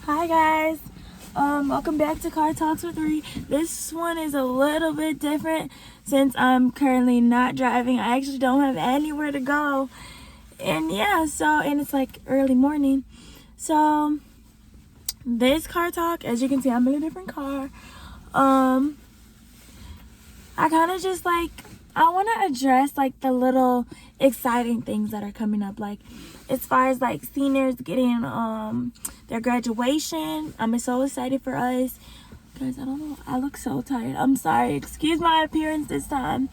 Hi guys, welcome back to Car Talks with Riy. This one is a little bit different since I'm currently not driving. I actually don't have anywhere to go, and and it's like early morning. So this car talk, as you can see, I'm in a different car. I kind of just I want to address the little exciting things that are coming up, as far as seniors getting their graduation. I'm so excited for us, guys. I don't know, I look so tired. I'm sorry, excuse my appearance this time.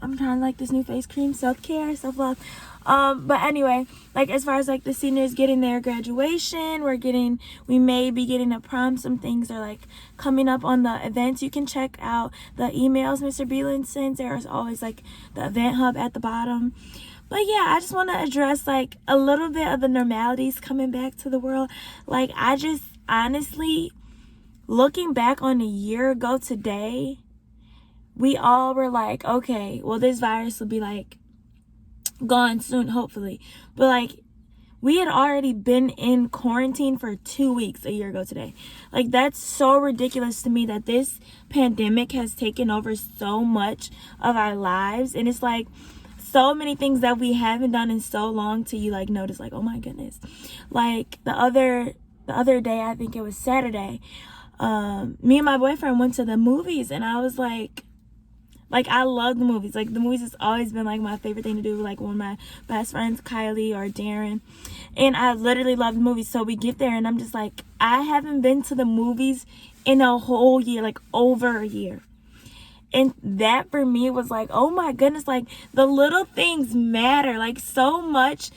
I'm trying this new face cream, self-care, self-love. But anyway, as far as the seniors getting their graduation, we may be getting a prom. Some things are coming up on the events. You can check out the emails Mr. Beelan sends. There's always the event hub at the bottom. But yeah, I just want to address a little bit of the normalities coming back to the world. I just honestly, looking back on a year ago today, we all were okay, well, this virus will be gone soon, hopefully. But we had already been in quarantine for 2 weeks a year ago today. That's so ridiculous to me that this pandemic has taken over so much of our lives. And it's so many things that we haven't done in so long till you notice oh my goodness. The other day, I think it was Saturday, me and my boyfriend went to the movies, and I was I love the movies. The movies has always been my favorite thing to do. One of my best friends, Kylie or Darren, and I literally love the movies. So we get there, and I'm just I haven't been to the movies in a whole year, over a year. And that for me was oh my goodness, the little things matter. So much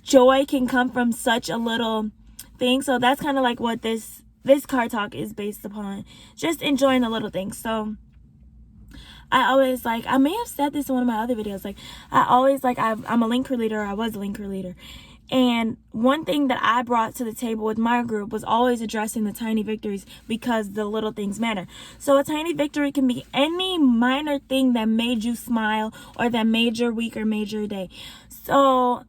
joy can come from such a little thing. So that's kind of what this car talk is based upon, just enjoying the little things. So I always I may have said this in one of my other videos, I always I'm a linker leader. I was a linker leader. And one thing that I brought to the table with my group was always addressing the tiny victories, because the little things matter. So a tiny victory can be any minor thing that made you smile, or that made your week or made your day. So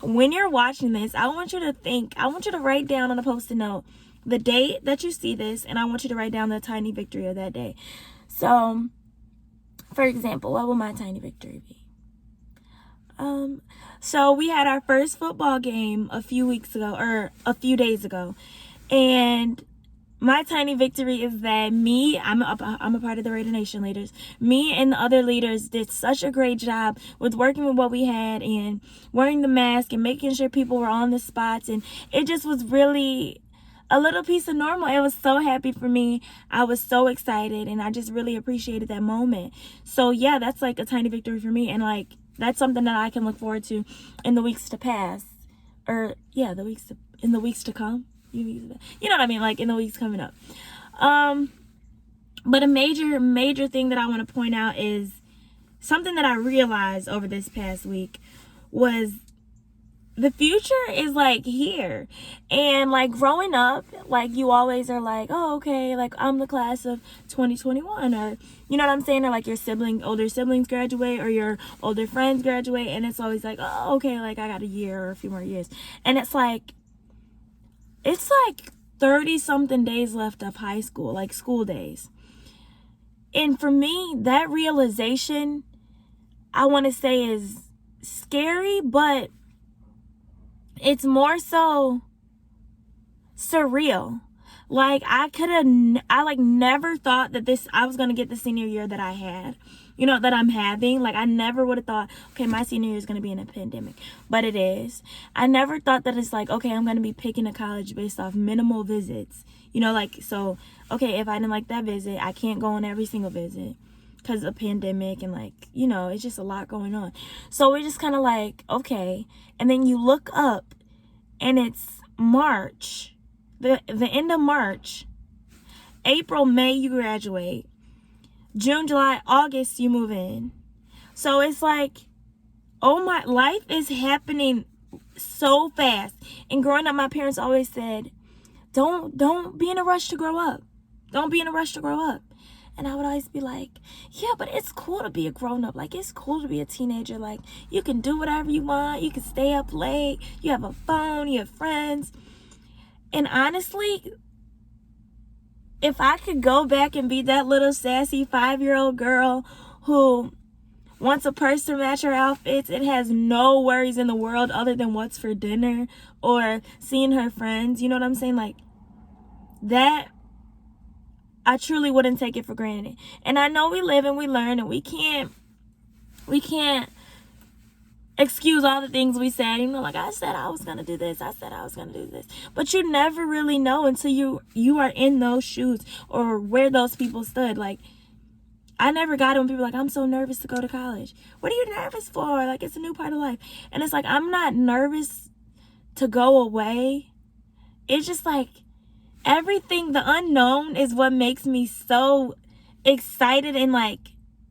when you're watching this, I want you to write down on a post-it note the date that you see this, and I want you to write down the tiny victory of that day. So, for example, what will my tiny victory be? So we had our first football game a few days ago, and my tiny victory is that I'm a part of the Raider Nation leaders. Me and the other leaders did such a great job with working with what we had and wearing the mask and making sure people were on the spots, and it just was really a little piece of normal. It was so happy for me. I was so excited, and I just really appreciated that moment. So yeah, that's a tiny victory for me, and that's something that I can look forward to in the weeks to pass, or yeah, in the weeks to come. You know what I mean? In the weeks coming up. But a major thing that I want to point out is something that I realized over this past week was the future is here. And growing up, you always are oh, okay, I'm the class of 2021, or you know what I'm saying, or your older siblings graduate, or your older friends graduate, and it's always oh, okay, I got a year or a few more years. And it's 30 something days left of high school, school days. And for me, that realization, I want to say, is scary, but it's more so surreal. I never thought that I was going to get the senior year that I had, that I'm having. I never would have thought, okay, my senior year is going to be in a pandemic, but it is. I never thought that it's okay, I'm going to be picking a college based off minimal visits, so, okay, if I didn't like that visit, I can't go on every single visit because of pandemic, and it's just a lot going on. So we're just kind of okay. And then you look up, and it's March, the end of March. April, May, you graduate. June, July, August, you move in. So it's oh my, life is happening so fast. And growing up, my parents always said, don't be in a rush to grow up. Don't be in a rush to grow up. And I would always be yeah, but it's cool to be a grown-up. It's cool to be a teenager. You can do whatever you want. You can stay up late. You have a phone. You have friends. And honestly, if I could go back and be that little sassy 5-year-old girl who wants a purse to match her outfits and has no worries in the world other than what's for dinner or seeing her friends, you know what I'm saying? Like, that, I truly wouldn't take it for granted. And I know we live and we learn, and we can't excuse all the things we said. You know, like, I said I was gonna do this, I said I was gonna do this, but you never really know until you are in those shoes or where those people stood. Like, I never got it when people are like, I'm so nervous to go to college. What are you nervous for? Like, it's a new part of life. And it's like, I'm not nervous to go away. It's just like, everything, the unknown is what makes me so excited and like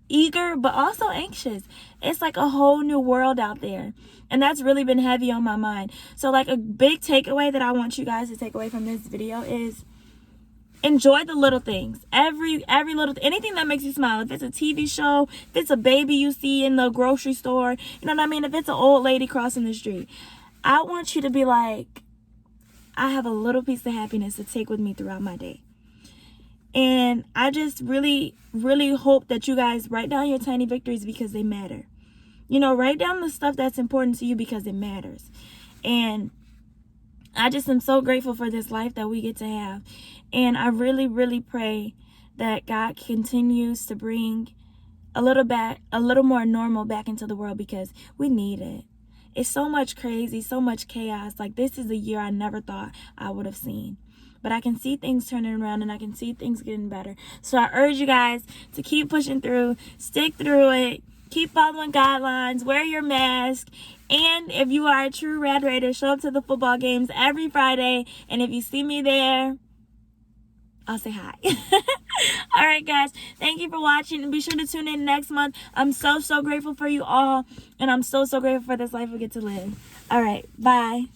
eager, but also anxious. It's like a whole new world out there, and that's really been heavy on my mind. So like, a big takeaway that I want you guys to take away from this video is enjoy the little things. Every little, anything that makes you smile. If it's a TV show, if it's a baby you see in the grocery store, you know what I mean? If it's an old lady crossing the street, I want you to be like, I have a little piece of happiness to take with me throughout my day. And I just really, really hope that you guys write down your tiny victories, because they matter. You know, write down the stuff that's important to you, because it matters. And I just am so grateful for this life that we get to have. And I really, really pray that God continues to bring a little more normal back into the world, because we need it. It's so much crazy, so much chaos. Like, this is a year I never thought I would have seen. But I can see things turning around, and I can see things getting better. So I urge you guys to keep pushing through, stick through it, keep following guidelines, wear your mask. And if you are a true Red Raider, show up to the football games every Friday. And if you see me there, I'll say hi. All right, guys. Thank you for watching, and be sure to tune in next month. I'm so, so grateful for you all, and I'm so, so grateful for this life we get to live. All right. Bye.